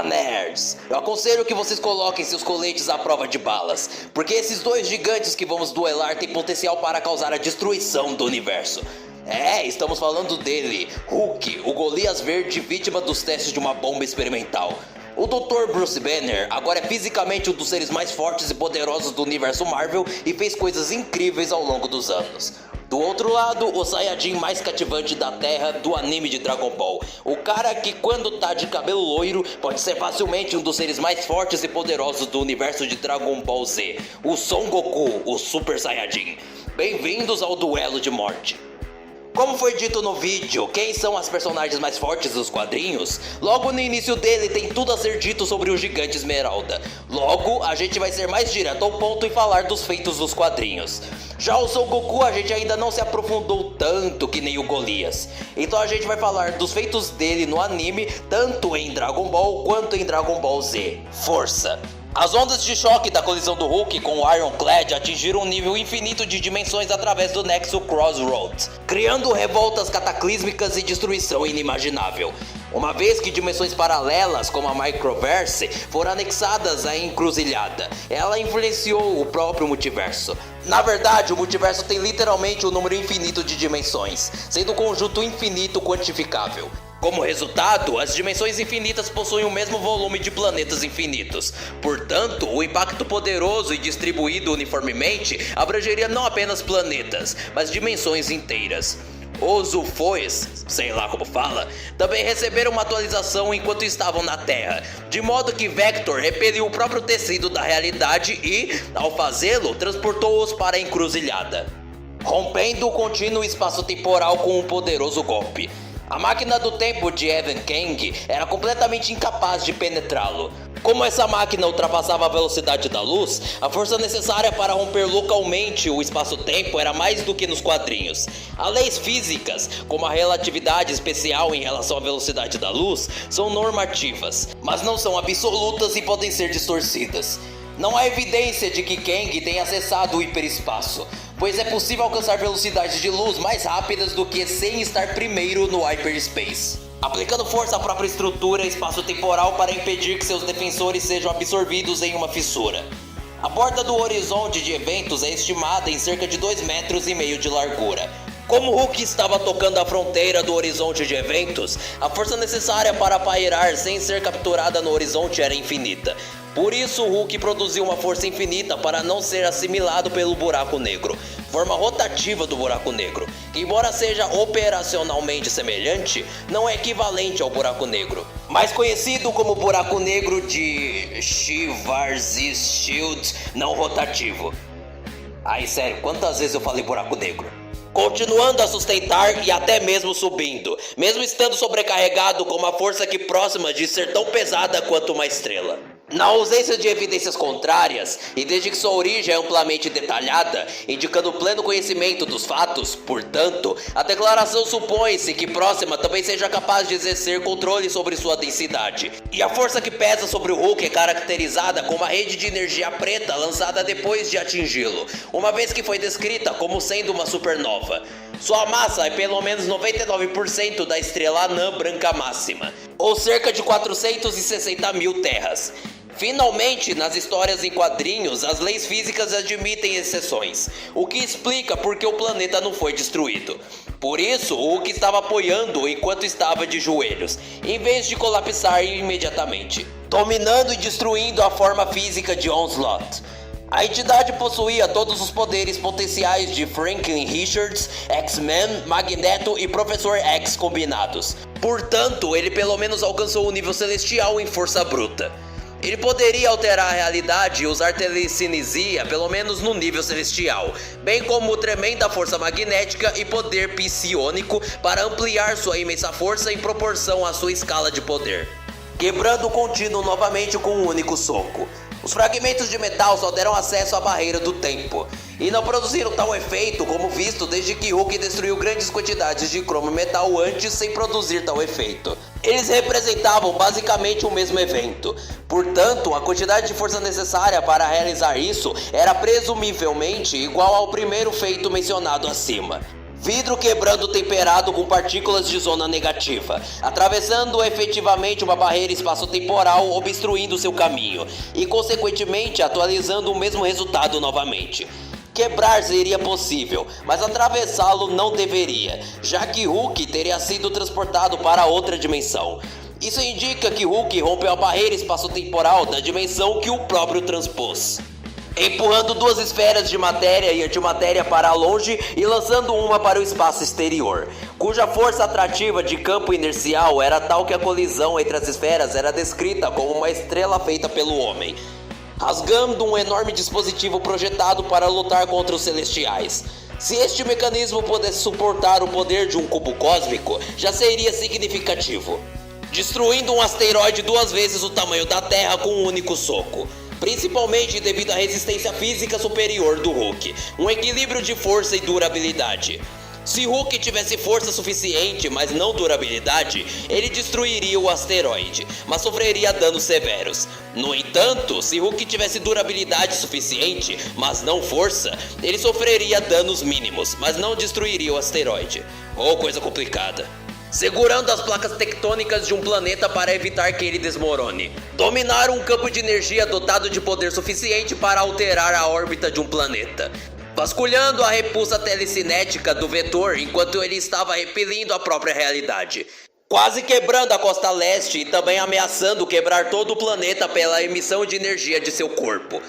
nerds! Eu aconselho que vocês coloquem seus coletes à prova de balas, porque esses dois gigantes que vamos duelar têm potencial para causar a destruição do universo. Estamos falando dele, Hulk, o Golias Verde, vítima dos testes de uma bomba experimental. O Dr. Bruce Banner agora é fisicamente um dos seres mais fortes e poderosos do universo Marvel e fez coisas incríveis ao longo dos anos. Do outro lado, o Saiyajin mais cativante da Terra do anime de Dragon Ball. O cara que, quando tá de cabelo loiro, pode ser facilmente um dos seres mais fortes e poderosos do universo de Dragon Ball Z. O Son Goku, o Super Saiyajin. Bem-vindos ao Duelo de Morte. Como foi dito no vídeo, quem são as personagens mais fortes dos quadrinhos? Logo no início dele tem tudo a ser dito sobre o Gigante Esmeralda. Logo, a gente vai ser mais direto ao ponto e falar dos feitos dos quadrinhos. Já o Son Goku a gente ainda não se aprofundou tanto que nem o Golias. Então a gente vai falar dos feitos dele no anime, tanto em Dragon Ball quanto em Dragon Ball Z. Força! As ondas de choque da colisão do Hulk com o Ironclad atingiram um nível infinito de dimensões através do Nexo Crossroads, criando revoltas cataclísmicas e destruição inimaginável. Uma vez que dimensões paralelas, como a Microverse, foram anexadas à encruzilhada, ela influenciou o próprio multiverso. Na verdade, o multiverso tem literalmente um número infinito de dimensões, sendo um conjunto infinito quantificável. Como resultado, as dimensões infinitas possuem o mesmo volume de planetas infinitos. Portanto, o impacto poderoso e distribuído uniformemente abrangeria não apenas planetas, mas dimensões inteiras. Os UFOs, sei lá como fala, também receberam uma atualização enquanto estavam na Terra, de modo que Vector repeliu o próprio tecido da realidade e, ao fazê-lo, transportou-os para a encruzilhada, rompendo o contínuo espaço-temporal com um poderoso golpe. A máquina do tempo de Evan Kang era completamente incapaz de penetrá-lo. Como essa máquina ultrapassava a velocidade da luz, a força necessária para romper localmente o espaço-tempo era mais do que nos quadrinhos. As leis físicas, como a relatividade especial em relação à velocidade da luz, são normativas, mas não são absolutas e podem ser distorcidas. Não há evidência de que Kang tenha acessado o hiperespaço, pois é possível alcançar velocidades de luz mais rápidas do que sem estar primeiro no hyperspace, aplicando força à própria estrutura espaço-temporal para impedir que seus defensores sejam absorvidos em uma fissura. A borda do horizonte de eventos é estimada em cerca de 2,5 metros de largura. Como Hulk estava tocando a fronteira do horizonte de eventos, a força necessária para pairar sem ser capturada no horizonte era infinita. Por isso, Hulk produziu uma força infinita para não ser assimilado pelo buraco negro, forma rotativa do buraco negro, que, embora seja operacionalmente semelhante, não é equivalente ao buraco negro, mais conhecido como buraco negro de Schwarzschild Shield não rotativo. Ai, sério, quantas vezes eu falei buraco negro? Continuando a sustentar e até mesmo subindo, mesmo estando sobrecarregado com uma força que próxima de ser tão pesada quanto uma estrela. Na ausência de evidências contrárias, e desde que sua origem é amplamente detalhada, indicando pleno conhecimento dos fatos, portanto, a declaração supõe-se que Próxima também seja capaz de exercer controle sobre sua densidade. E a força que pesa sobre o Hulk é caracterizada como uma rede de energia preta lançada depois de atingi-lo, uma vez que foi descrita como sendo uma supernova. Sua massa é pelo menos 99% da estrela anã branca máxima, ou cerca de 460 mil terras. Finalmente, nas histórias em quadrinhos, as leis físicas admitem exceções, o que explica por que o planeta não foi destruído. Por isso, o Hulk estava apoiando enquanto estava de joelhos, em vez de colapsar imediatamente, dominando e destruindo a forma física de Onslaught. A entidade possuía todos os poderes potenciais de Franklin Richards, X-Men, Magneto e Professor X combinados. Portanto, ele pelo menos alcançou o nível celestial em força bruta. Ele poderia alterar a realidade e usar telecinesia pelo menos no nível celestial, bem como tremenda força magnética e poder psiônico para ampliar sua imensa força em proporção à sua escala de poder, quebrando o contínuo novamente com um único soco. Os fragmentos de metal só deram acesso à barreira do tempo, e não produziram tal efeito como visto desde que Hulk destruiu grandes quantidades de cromo metal antes sem produzir tal efeito. Eles representavam basicamente o mesmo evento, portanto a quantidade de força necessária para realizar isso era presumivelmente igual ao primeiro feito mencionado acima. Vidro quebrando temperado com partículas de zona negativa, atravessando efetivamente uma barreira espaço-temporal, obstruindo seu caminho e, consequentemente, atualizando o mesmo resultado novamente. Quebrar seria possível, mas atravessá-lo não deveria, já que Hulk teria sido transportado para outra dimensão. Isso indica que Hulk rompeu a barreira espaço-temporal da dimensão que o próprio transpôs, empurrando duas esferas de matéria e antimatéria para longe e lançando uma para o espaço exterior, cuja força atrativa de campo inercial era tal que a colisão entre as esferas era descrita como uma estrela feita pelo homem, rasgando um enorme dispositivo projetado para lutar contra os celestiais. Se este mecanismo pudesse suportar o poder de um cubo cósmico, já seria significativo, destruindo um asteroide 2 vezes o tamanho da Terra com um único soco, principalmente devido à resistência física superior do Hulk, um equilíbrio de força e durabilidade. Se Hulk tivesse força suficiente, mas não durabilidade, ele destruiria o asteroide, mas sofreria danos severos. No entanto, se Hulk tivesse durabilidade suficiente, mas não força, ele sofreria danos mínimos, mas não destruiria o asteroide. Oh, coisa complicada. Segurando as placas tectônicas de um planeta para evitar que ele desmorone. Dominar um campo de energia dotado de poder suficiente para alterar a órbita de um planeta. Vasculhando a repulsa telecinética do vetor enquanto ele estava repelindo a própria realidade. Quase quebrando a costa leste e também ameaçando quebrar todo o planeta pela emissão de energia de seu corpo.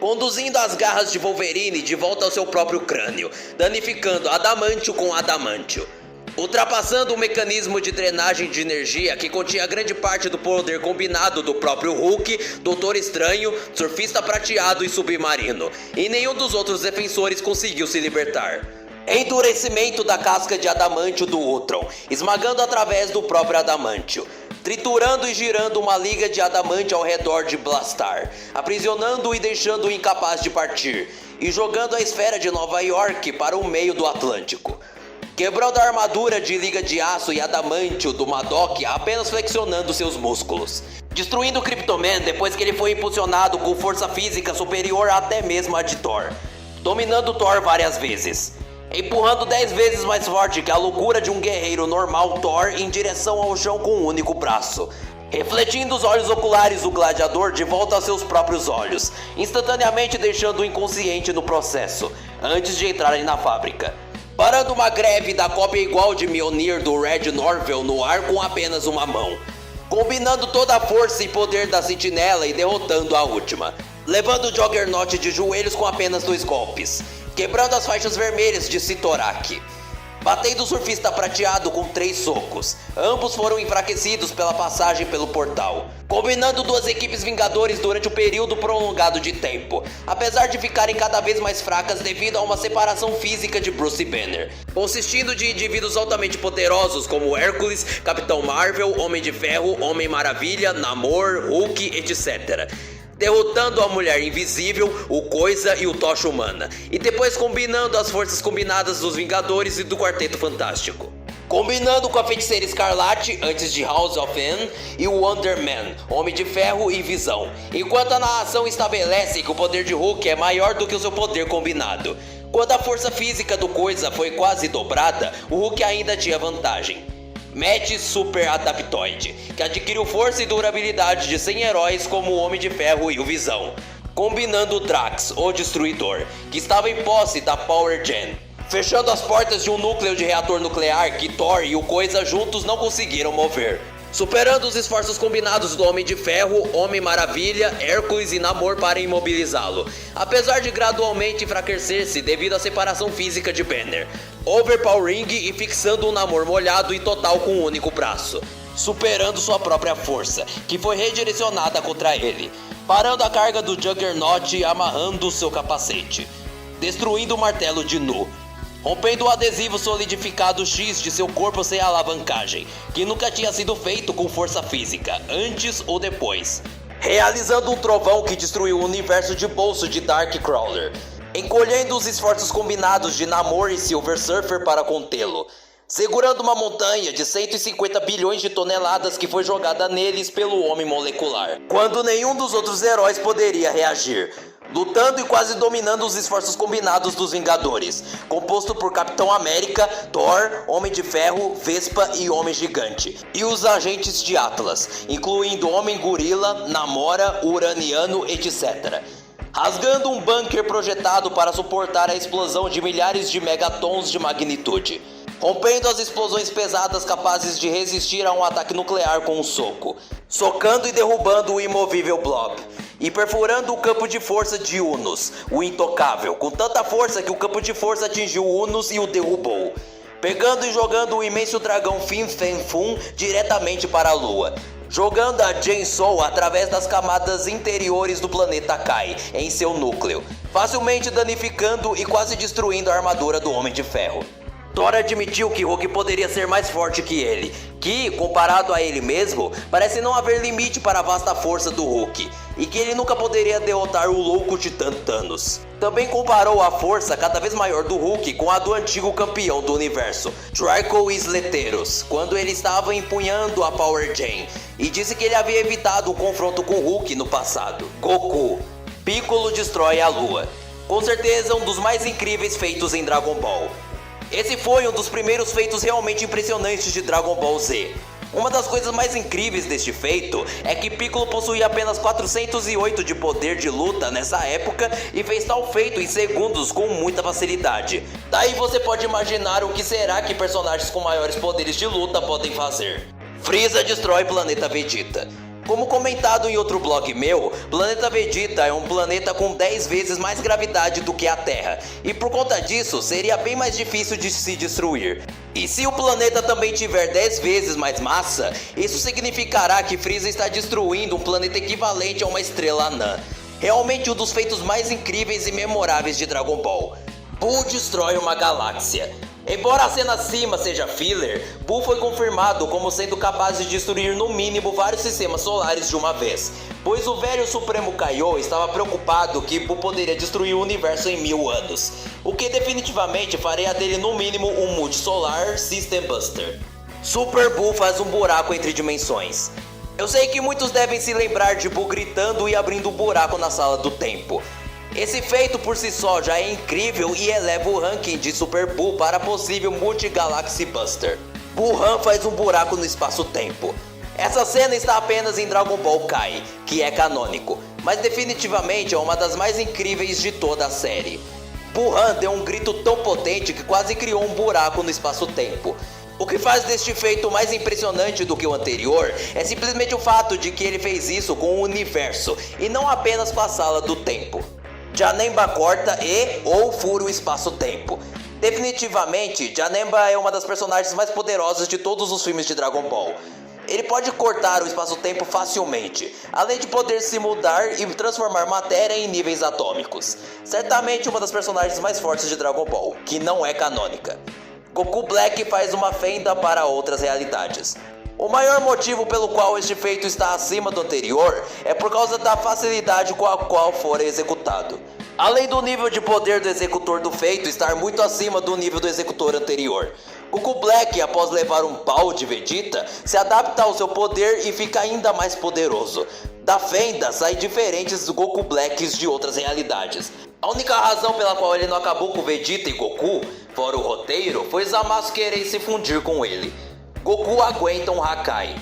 Conduzindo as garras de Wolverine de volta ao seu próprio crânio, danificando adamantio com adamantio. Ultrapassando o mecanismo de drenagem de energia que continha grande parte do poder combinado do próprio Hulk, Doutor Estranho, Surfista Prateado e Submarino, e nenhum dos outros defensores conseguiu se libertar. Endurecimento da casca de adamantio do Ultron, esmagando através do próprio adamantio, triturando e girando uma liga de adamantio ao redor de Blastar, aprisionando-o e deixando-o incapaz de partir, e jogando a esfera de Nova York para o meio do Atlântico. Quebrando a armadura de liga de aço e adamantio do Madok apenas flexionando seus músculos. Destruindo o Kryptoman depois que ele foi impulsionado com força física superior até mesmo a de Thor. Dominando Thor várias vezes. Empurrando 10 vezes mais forte que a loucura de um guerreiro normal Thor em direção ao chão com um único braço. Refletindo os olhos oculares do gladiador de volta aos seus próprios olhos, instantaneamente deixando-o inconsciente no processo, antes de entrarem na fábrica. Parando uma greve da cópia igual de Mjolnir do Red Norvel no ar com apenas uma mão. Combinando toda a força e poder da sentinela e derrotando a última. Levando o Juggernaut de joelhos com apenas 2 golpes. Quebrando as faixas vermelhas de Sitorak. Batendo o Surfista Prateado com 3 socos. Ambos foram enfraquecidos pela passagem pelo portal. Combinando 2 equipes Vingadores durante um período prolongado de tempo, apesar de ficarem cada vez mais fracas devido a uma separação física de Bruce Banner, consistindo de indivíduos altamente poderosos como Hércules, Capitão Marvel, Homem de Ferro, Homem Maravilha, Namor, Hulk, etc. Derrotando a Mulher Invisível, o Coisa e o Tocha Humana, e depois combinando as forças combinadas dos Vingadores e do Quarteto Fantástico. Combinando com a Feiticeira Escarlate, antes de House of M, e o Wonder Man, Homem de Ferro e Visão, enquanto a narração estabelece que o poder de Hulk é maior do que o seu poder combinado. Quando a força física do Coisa foi quase dobrada, o Hulk ainda tinha vantagem. Match Super Adaptoid, que adquiriu força e durabilidade de 100 heróis como o Homem de Ferro e o Visão, combinando o Drax, o Destruidor, que estava em posse da Power Gen, fechando as portas de um núcleo de reator nuclear que Thor e o Coisa juntos não conseguiram mover, superando os esforços combinados do Homem de Ferro, Homem Maravilha, Hércules e Namor para imobilizá-lo, apesar de gradualmente enfraquecer-se devido à separação física de Banner, overpowering e fixando um Namor molhado e total com um único braço, superando sua própria força, que foi redirecionada contra ele, parando a carga do Juggernaut e amarrando seu capacete, destruindo o martelo de Nu, rompendo o adesivo solidificado X de seu corpo sem alavancagem, que nunca tinha sido feito com força física, antes ou depois, realizando um trovão que destruiu o universo de bolso de Darkcrawler, encolhendo os esforços combinados de Namor e Silver Surfer para contê-lo, segurando uma montanha de 150 bilhões de toneladas que foi jogada neles pelo homem molecular, quando nenhum dos outros heróis poderia reagir, lutando e quase dominando os esforços combinados dos Vingadores, composto por Capitão América, Thor, Homem de Ferro, Vespa e Homem Gigante, e os agentes de Atlas, incluindo Homem Gorila, Namora, Uraniano, etc., rasgando um bunker projetado para suportar a explosão de milhares de megatons de magnitude, rompendo as explosões pesadas capazes de resistir a um ataque nuclear com um soco, socando e derrubando o imovível Blob, e perfurando o campo de força de Unus, o intocável, com tanta força que o campo de força atingiu Unus e o derrubou, pegando e jogando o imenso dragão Fin Fang Foom diretamente para a Lua, jogando a Jansou através das camadas interiores do planeta Kai em seu núcleo, facilmente danificando e quase destruindo a armadura do Homem de Ferro. Thor admitiu que Hulk poderia ser mais forte que ele, que, comparado a ele mesmo, parece não haver limite para a vasta força do Hulk, e que ele nunca poderia derrotar o louco titã Thanos. Também comparou a força cada vez maior do Hulk com a do antigo campeão do universo, Trico Isleteros, quando ele estava empunhando a Power Gen, e disse que ele havia evitado o confronto com Hulk no passado. Goku. Piccolo destrói a Lua. Com certeza um dos mais incríveis feitos em Dragon Ball. Esse foi um dos primeiros feitos realmente impressionantes de Dragon Ball Z. Uma das coisas mais incríveis deste feito é que Piccolo possuía apenas 408 de poder de luta nessa época e fez tal feito em segundos com muita facilidade. Daí você pode imaginar o que será que personagens com maiores poderes de luta podem fazer. Frieza destrói planeta Vegeta. Como comentado em outro blog meu, Planeta Vegeta é um planeta com 10 vezes mais gravidade do que a Terra, e por conta disso seria bem mais difícil de se destruir. E se o planeta também tiver 10 vezes mais massa, isso significará que Frieza está destruindo um planeta equivalente a uma estrela anã. Realmente um dos feitos mais incríveis e memoráveis de Dragon Ball. Buu destrói uma galáxia. Embora a cena acima seja filler, Buu foi confirmado como sendo capaz de destruir no mínimo vários sistemas solares de uma vez, pois o velho Supremo Kaiô estava preocupado que Buu poderia destruir o universo em 1000 anos, o que definitivamente faria dele no mínimo um multisolar System Buster. Super Buu faz um buraco entre dimensões. Eu sei que muitos devem se lembrar de Buu gritando e abrindo um buraco na sala do tempo. Esse feito por si só já é incrível e eleva o ranking de Super Buu para possível Multi-Galaxy Buster. Buu-Han faz um buraco no espaço-tempo. Essa cena está apenas em Dragon Ball Kai, que é canônico, mas definitivamente é uma das mais incríveis de toda a série. Buu-Han deu um grito tão potente que quase criou um buraco no espaço-tempo. O que faz deste feito mais impressionante do que o anterior é simplesmente o fato de que ele fez isso com o universo e não apenas com a sala do tempo. Janemba corta ou fura o espaço-tempo. Definitivamente, Janemba é uma das personagens mais poderosas de todos os filmes de Dragon Ball. Ele pode cortar o espaço-tempo facilmente, além de poder se mudar e transformar matéria em níveis atômicos. Certamente uma das personagens mais fortes de Dragon Ball, que não é canônica. Goku Black faz uma fenda para outras realidades. O maior motivo pelo qual este feito está acima do anterior é por causa da facilidade com a qual for executado. Além do nível de poder do executor do feito estar muito acima do nível do executor anterior. Goku Black, após levar um pau de Vegeta, se adapta ao seu poder e fica ainda mais poderoso. Da fenda saem diferentes Goku Blacks de outras realidades. A única razão pela qual ele não acabou com Vegeta e Goku, fora o roteiro, foi Zamasu querer se fundir com ele. Goku aguenta um Hakai.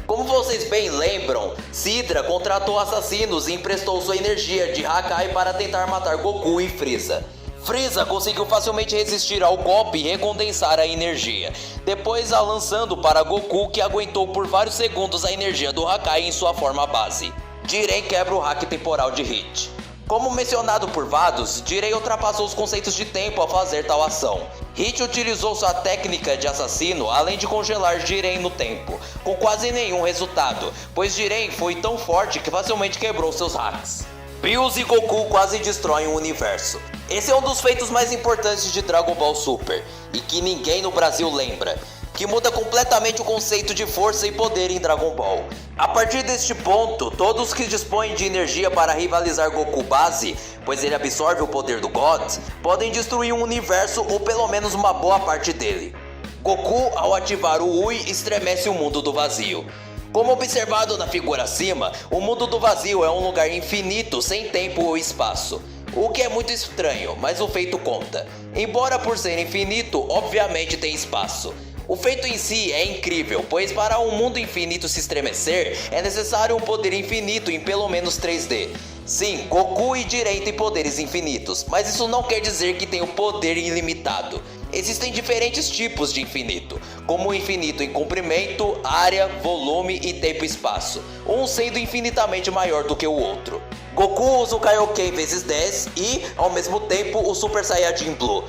Como vocês bem lembram, Sidra contratou assassinos e emprestou sua energia de Hakai para tentar matar Goku e Frieza. Frieza conseguiu facilmente resistir ao golpe e recondensar a energia, depois a lançando para Goku, que aguentou por vários segundos a energia do Hakai em sua forma base. Jiren quebra o hack temporal de Hit. Como mencionado por Vados, Jiren ultrapassou os conceitos de tempo ao fazer tal ação. Hit utilizou sua técnica de assassino além de congelar Jiren no tempo, com quase nenhum resultado, pois Jiren foi tão forte que facilmente quebrou seus hacks. Bills e Goku quase destroem o universo. Esse é um dos feitos mais importantes de Dragon Ball Super, e que ninguém no Brasil lembra, que muda completamente o conceito de força e poder em Dragon Ball. A partir deste ponto, todos que dispõem de energia para rivalizar Goku base, pois ele absorve o poder do God, podem destruir um universo ou pelo menos uma boa parte dele. Goku, ao ativar o Ui, estremece o mundo do vazio. Como observado na figura acima, o mundo do vazio é um lugar infinito, sem tempo ou espaço. O que é muito estranho, mas o feito conta. Embora por ser infinito, obviamente tem espaço. O feito em si é incrível, pois para um mundo infinito se estremecer, é necessário um poder infinito em pelo menos 3D. Sim, Goku e Jiren têm poderes infinitos, mas isso não quer dizer que tem o poder ilimitado. Existem diferentes tipos de infinito, como o infinito em comprimento, área, volume e tempo-espaço, um sendo infinitamente maior do que o outro. Goku usa o Kaioken vezes 10 e, ao mesmo tempo, o Super Saiyajin Blue.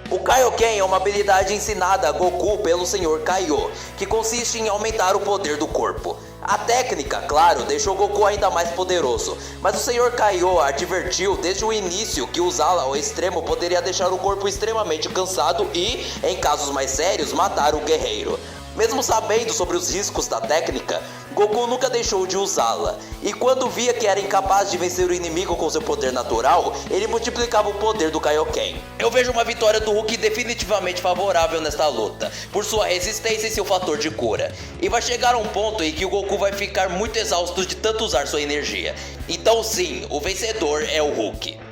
O Kaioken é uma habilidade ensinada a Goku pelo Sr. Kaiô, que consiste em aumentar o poder do corpo. A técnica, claro, deixou Goku ainda mais poderoso, mas o Sr. Kaiô advertiu desde o início que usá-la ao extremo poderia deixar o corpo extremamente cansado e, em casos mais sérios, matar o guerreiro. Mesmo sabendo sobre os riscos da técnica, Goku nunca deixou de usá-la, e quando via que era incapaz de vencer o inimigo com seu poder natural, ele multiplicava o poder do Kaioken. Eu vejo uma vitória do Hulk definitivamente favorável nesta luta, por sua resistência e seu fator de cura, e vai chegar a um ponto em que o Goku vai ficar muito exausto de tanto usar sua energia. Então sim, o vencedor é o Hulk.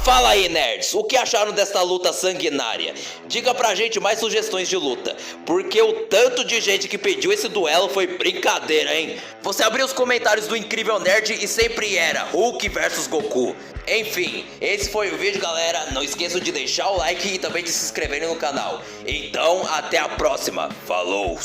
Fala aí, nerds, o que acharam desta luta sanguinária? Diga pra gente mais sugestões de luta, porque o tanto de gente que pediu esse duelo foi brincadeira, hein? Você abriu os comentários do Incrível Nerd e sempre era Hulk versus Goku. Enfim, esse foi o vídeo, galera. Não esqueçam de deixar o like e também de se inscreverem no canal. Então, até a próxima. Falou!